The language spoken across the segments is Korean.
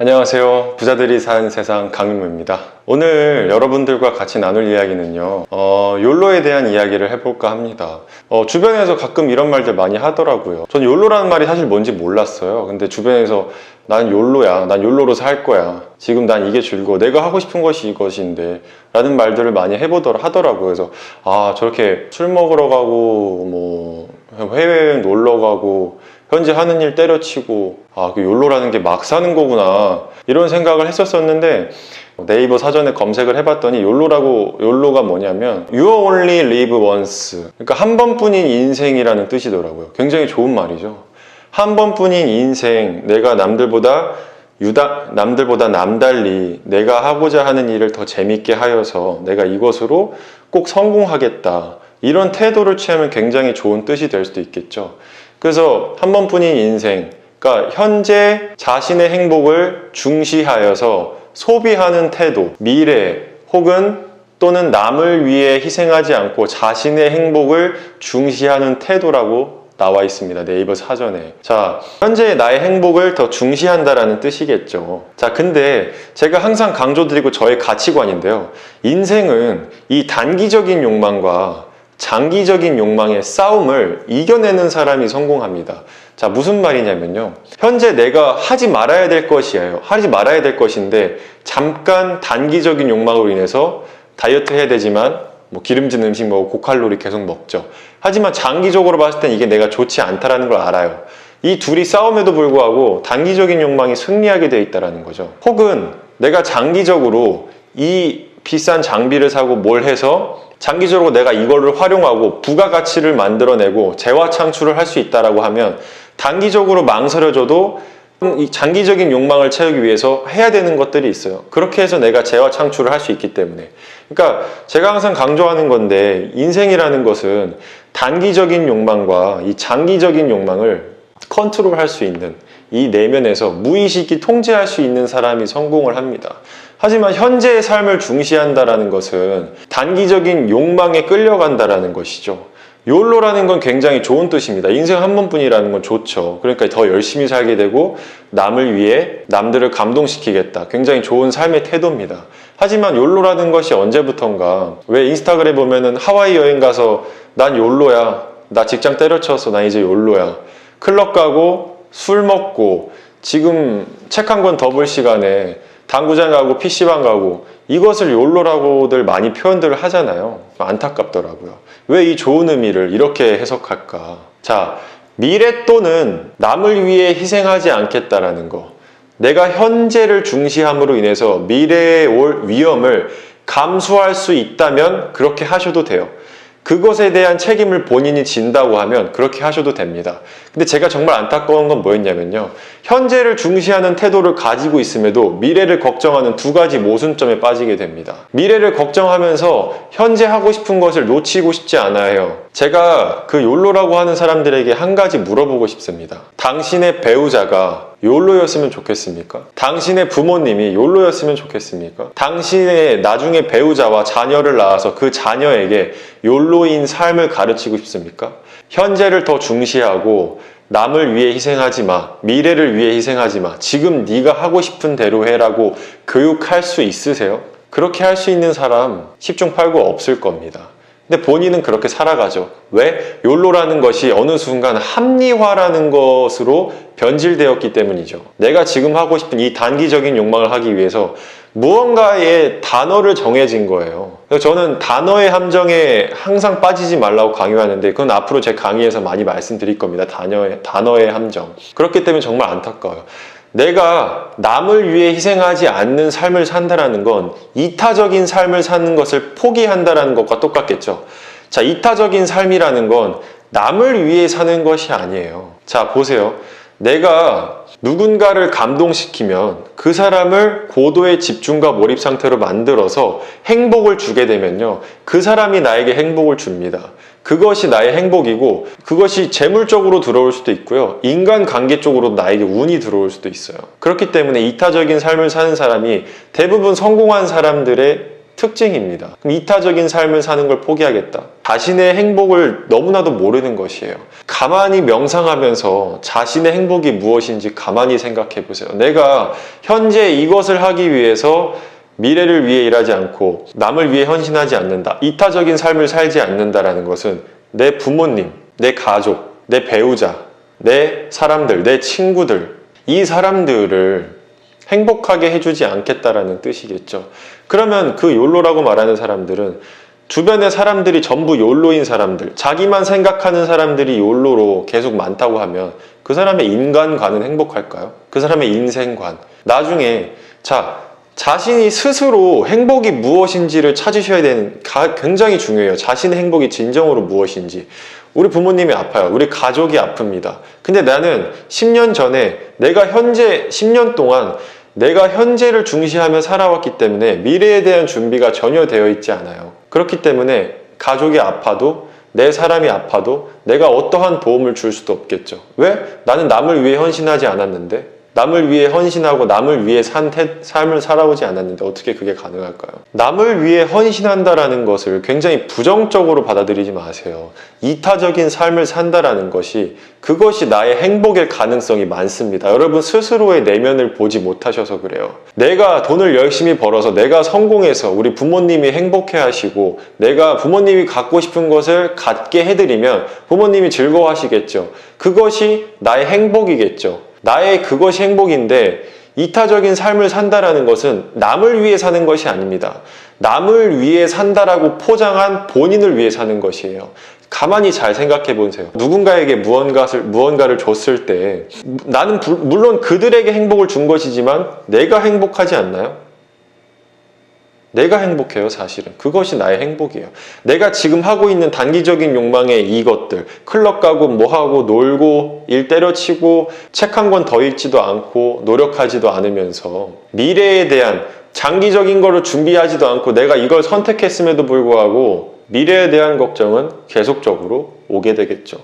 안녕하세요. 부자들이 사는 세상 강윤무입니다. 오늘 여러분들과 같이 나눌 이야기는요, 욜로에 대한 이야기를 해볼까 합니다. 주변에서 가끔 이런 말들 많이 하더라고요. 전 욜로라는 말이 사실 뭔지 몰랐어요. 근데 주변에서 난 욜로야. 난 욜로로 살 거야. 지금 난 이게 즐거워. 내가 하고 싶은 것이 이것인데. 라는 말들을 많이 하더라고요. 그래서, 저렇게 술 먹으러 가고, 해외여행 놀러 가고, 현재 하는 일 때려치고 그 욜로라는 게 막 사는 거구나 이런 생각을 했었는데 네이버 사전에 검색을 해봤더니 욜로가 뭐냐면 You only live once, 그러니까 한 번뿐인 인생이라는 뜻이더라고요. 굉장히 좋은 말이죠. 한 번뿐인 인생, 내가 남들보다 남달리 내가 하고자 하는 일을 더 재밌게 하여서 내가 이것으로 꼭 성공하겠다, 이런 태도를 취하면 굉장히 좋은 뜻이 될 수도 있겠죠. 그래서 한 번뿐인 인생, 그러니까 현재 자신의 행복을 중시하여서 소비하는 태도, 미래 혹은 또는 남을 위해 희생하지 않고 자신의 행복을 중시하는 태도라고 나와 있습니다. 네이버 사전에. 자, 현재 나의 행복을 더 중시한다라는 뜻이겠죠. 자, 근데 제가 항상 강조드리고 저의 가치관인데요. 인생은 이 단기적인 욕망과 장기적인 욕망의 싸움을 이겨내는 사람이 성공합니다. 자, 무슨 말이냐면요. 현재 내가 하지 말아야 될 것이에요. 하지 말아야 될 것인데 잠깐 단기적인 욕망으로 인해서 다이어트 해야 되지만 기름진 음식 먹고 고칼로리 계속 먹죠. 하지만 장기적으로 봤을 땐 이게 내가 좋지 않다라는 걸 알아요. 이 둘이 싸움에도 불구하고 단기적인 욕망이 승리하게 돼 있다는 거죠. 혹은 내가 장기적으로 이 비싼 장비를 사고 뭘 해서 장기적으로 내가 이거를 활용하고 부가가치를 만들어내고 재화 창출을 할 수 있다라고 하면 단기적으로 망설여져도 이 장기적인 욕망을 채우기 위해서 해야 되는 것들이 있어요. 그렇게 해서 내가 재화 창출을 할 수 있기 때문에. 그러니까 제가 항상 강조하는 건데, 인생이라는 것은 단기적인 욕망과 이 장기적인 욕망을 컨트롤할 수 있는 이 내면에서 무의식이 통제할 수 있는 사람이 성공을 합니다. 하지만 현재의 삶을 중시한다라는 것은 단기적인 욕망에 끌려간다라는 것이죠. 욜로라는 건 굉장히 좋은 뜻입니다. 인생 한 번뿐이라는 건 좋죠. 그러니까 더 열심히 살게 되고 남을 위해 남들을 감동시키겠다. 굉장히 좋은 삶의 태도입니다. 하지만 욜로라는 것이 언제부턴가, 왜 인스타그램에 보면은 하와이 여행 가서 난 욜로야. 나 직장 때려쳤어. 나 이제 욜로야. 클럽 가고 술 먹고 지금 책 한 권 더 볼 시간에 당구장 가고 PC방 가고, 이것을 욜로라고들 많이 표현들을 하잖아요. 안타깝더라고요. 왜 이 좋은 의미를 이렇게 해석할까? 자, 미래 또는 남을 위해 희생하지 않겠다라는 거. 내가 현재를 중시함으로 인해서 미래에 올 위험을 감수할 수 있다면 그렇게 하셔도 돼요. 그것에 대한 책임을 본인이 진다고 하면 그렇게 하셔도 됩니다. 근데 제가 정말 안타까운 건 뭐였냐면요. 현재를 중시하는 태도를 가지고 있음에도 미래를 걱정하는 두 가지 모순점에 빠지게 됩니다. 미래를 걱정하면서 현재 하고 싶은 것을 놓치고 싶지 않아요. 제가 그 욜로라고 하는 사람들에게 한 가지 물어보고 싶습니다. 당신의 배우자가 욜로였으면 좋겠습니까? 당신의 부모님이 욜로였으면 좋겠습니까? 당신의 나중에 배우자와 자녀를 낳아서 그 자녀에게 욜로인 삶을 가르치고 싶습니까? 현재를 더 중시하고 남을 위해 희생하지 마, 미래를 위해 희생하지 마, 지금 네가 하고 싶은 대로 해라고 교육할 수 있으세요? 그렇게 할 수 있는 사람 10중 8구 없을 겁니다. 근데 본인은 그렇게 살아가죠. 왜? 욜로라는 것이 어느 순간 합리화라는 것으로 변질되었기 때문이죠. 내가 지금 하고 싶은 이 단기적인 욕망을 하기 위해서 무언가의 단어를 정해진 거예요. 그래서 저는 단어의 함정에 항상 빠지지 말라고 강요하는데, 그건 앞으로 제 강의에서 많이 말씀드릴 겁니다. 단어의 함정. 그렇기 때문에 정말 안타까워요. 내가 남을 위해 희생하지 않는 삶을 산다라는 건 이타적인 삶을 사는 것을 포기한다라는 것과 똑같겠죠. 자, 이타적인 삶이라는 건 남을 위해 사는 것이 아니에요. 자, 보세요. 내가 누군가를 감동시키면 그 사람을 고도의 집중과 몰입 상태로 만들어서 행복을 주게 되면요, 그 사람이 나에게 행복을 줍니다. 그것이 나의 행복이고, 그것이 재물적으로 들어올 수도 있고요, 인간관계 쪽으로 나에게 운이 들어올 수도 있어요. 그렇기 때문에 이타적인 삶을 사는 사람이 대부분 성공한 사람들의 특징입니다. 그럼 이타적인 삶을 사는 걸 포기하겠다. 자신의 행복을 너무나도 모르는 것이에요. 가만히 명상하면서 자신의 행복이 무엇인지 가만히 생각해 보세요. 내가 현재 이것을 하기 위해서 미래를 위해 일하지 않고 남을 위해 헌신하지 않는다. 이타적인 삶을 살지 않는다라는 것은 내 부모님, 내 가족, 내 배우자, 내 사람들, 내 친구들, 이 사람들을 행복하게 해주지 않겠다라는 뜻이겠죠. 그러면 그 욜로라고 말하는 사람들은 주변의 사람들이 전부 욜로인 사람들, 자기만 생각하는 사람들이 욜로로 계속 많다고 하면 그 사람의 인간관은 행복할까요? 그 사람의 인생관. 나중에 자신이 스스로 행복이 무엇인지를 찾으셔야 되는, 굉장히 중요해요. 자신의 행복이 진정으로 무엇인지. 우리 부모님이 아파요. 우리 가족이 아픕니다. 근데 나는 10년 전에 내가 현재 10년 동안 내가 현재를 중시하며 살아왔기 때문에 미래에 대한 준비가 전혀 되어 있지 않아요. 그렇기 때문에 가족이 아파도 내 사람이 아파도 내가 어떠한 도움을 줄 수도 없겠죠. 왜? 나는 남을 위해 헌신하지 않았는데, 남을 위해 헌신하고 남을 위해 삶을 살아오지 않았는데 어떻게 그게 가능할까요? 남을 위해 헌신한다라는 것을 굉장히 부정적으로 받아들이지 마세요. 이타적인 삶을 산다라는 것이, 그것이 나의 행복일 가능성이 많습니다. 여러분 스스로의 내면을 보지 못하셔서 그래요. 내가 돈을 열심히 벌어서 내가 성공해서 우리 부모님이 행복해 하시고 내가 부모님이 갖고 싶은 것을 갖게 해드리면 부모님이 즐거워하시겠죠. 그것이 나의 행복이겠죠. 나의 그것이 행복인데, 이타적인 삶을 산다라는 것은 남을 위해 사는 것이 아닙니다. 남을 위해 산다라고 포장한 본인을 위해 사는 것이에요. 가만히 잘 생각해 보세요. 누군가에게 무언가를 줬을 때 나는 물론 그들에게 행복을 준 것이지만 내가 행복하지 않나요? 내가 행복해요, 사실은. 그것이 나의 행복이에요. 내가 지금 하고 있는 단기적인 욕망의 이것들, 클럽 가고 뭐하고 놀고 일 때려치고 책 한 권 더 읽지도 않고 노력하지도 않으면서 미래에 대한 장기적인 거를 준비하지도 않고 내가 이걸 선택했음에도 불구하고 미래에 대한 걱정은 계속적으로 오게 되겠죠.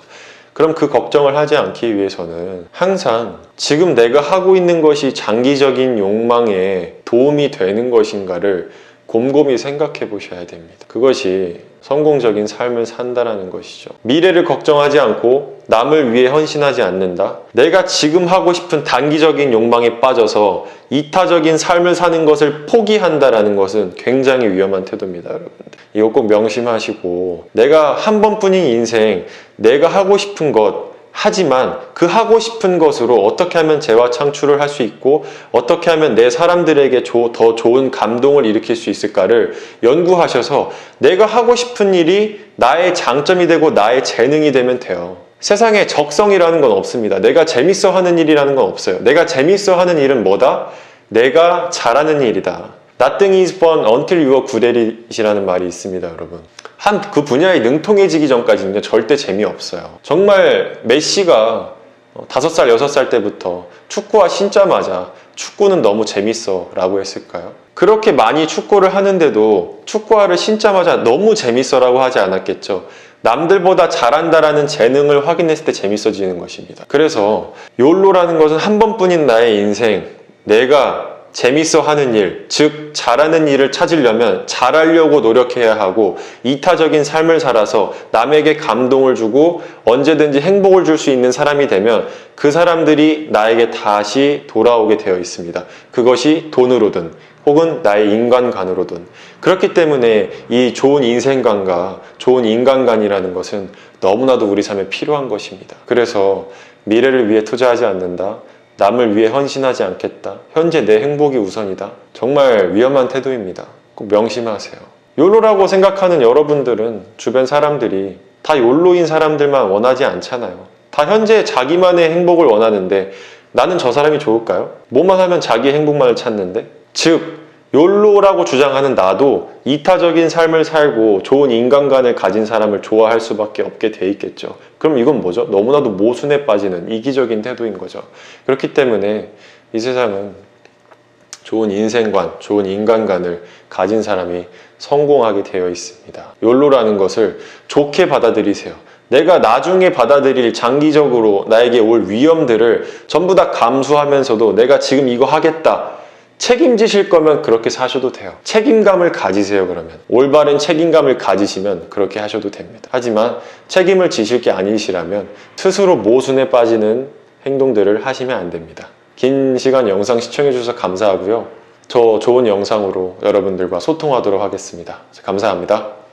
그럼 그 걱정을 하지 않기 위해서는 항상 지금 내가 하고 있는 것이 장기적인 욕망에 도움이 되는 것인가를 곰곰이 생각해 보셔야 됩니다. 그것이 성공적인 삶을 산다라는 것이죠. 미래를 걱정하지 않고 남을 위해 헌신하지 않는다. 내가 지금 하고 싶은 단기적인 욕망에 빠져서 이타적인 삶을 사는 것을 포기한다라는 것은 굉장히 위험한 태도입니다, 여러분들. 이거 꼭 명심하시고, 내가 한 번뿐인 인생, 내가 하고 싶은 것, 하지만 그 하고 싶은 것으로 어떻게 하면 재화 창출을 할 수 있고 어떻게 하면 내 사람들에게 더 좋은 감동을 일으킬 수 있을까를 연구하셔서 내가 하고 싶은 일이 나의 장점이 되고 나의 재능이 되면 돼요. 세상에 적성이라는 건 없습니다. 내가 재밌어 하는 일이라는 건 없어요. 내가 재밌어 하는 일은 뭐다? 내가 잘하는 일이다. Nothing is fun until you are good at it이라는 말이 있습니다, 여러분. 그 분야에 능통해지기 전까지는 절대 재미없어요. 정말 메시가 5살, 6살 때부터 축구화 신자마자 축구는 너무 재밌어 라고 했을까요? 그렇게 많이 축구를 하는데도 축구화를 신자마자 너무 재밌어 라고 하지 않았겠죠. 남들보다 잘한다라는 재능을 확인했을 때 재밌어지는 것입니다. 그래서 욜로라는 것은 한 번뿐인 나의 인생, 내가 재밌어 하는 일, 즉 잘하는 일을 찾으려면 잘하려고 노력해야 하고 이타적인 삶을 살아서 남에게 감동을 주고 언제든지 행복을 줄 수 있는 사람이 되면 그 사람들이 나에게 다시 돌아오게 되어 있습니다. 그것이 돈으로든 혹은 나의 인간관으로든. 그렇기 때문에 이 좋은 인생관과 좋은 인간관이라는 것은 너무나도 우리 삶에 필요한 것입니다. 그래서 미래를 위해 투자하지 않는다. 남을 위해 헌신하지 않겠다. 현재 내 행복이 우선이다. 정말 위험한 태도입니다. 꼭 명심하세요. 욜로라고 생각하는 여러분들은 주변 사람들이 다 욜로인 사람들만 원하지 않잖아요. 다 현재 자기만의 행복을 원하는데 나는 저 사람이 좋을까요? 뭐만 하면 자기 행복만을 찾는데? 즉 욜로라고 주장하는 나도 이타적인 삶을 살고 좋은 인간관을 가진 사람을 좋아할 수밖에 없게 돼 있겠죠. 그럼 이건 뭐죠? 너무나도 모순에 빠지는 이기적인 태도인 거죠. 그렇기 때문에 이 세상은 좋은 인생관, 좋은 인간관을 가진 사람이 성공하게 되어 있습니다. 욜로라는 것을 좋게 받아들이세요. 내가 나중에 받아들일 장기적으로 나에게 올 위험들을 전부 다 감수하면서도 내가 지금 이거 하겠다. 책임지실 거면 그렇게 사셔도 돼요. 책임감을 가지세요. 그러면 올바른 책임감을 가지시면 그렇게 하셔도 됩니다. 하지만 책임을 지실 게 아니시라면 스스로 모순에 빠지는 행동들을 하시면 안 됩니다. 긴 시간 영상 시청해 주셔서 감사하고요. 저 좋은 영상으로 여러분들과 소통하도록 하겠습니다. 감사합니다.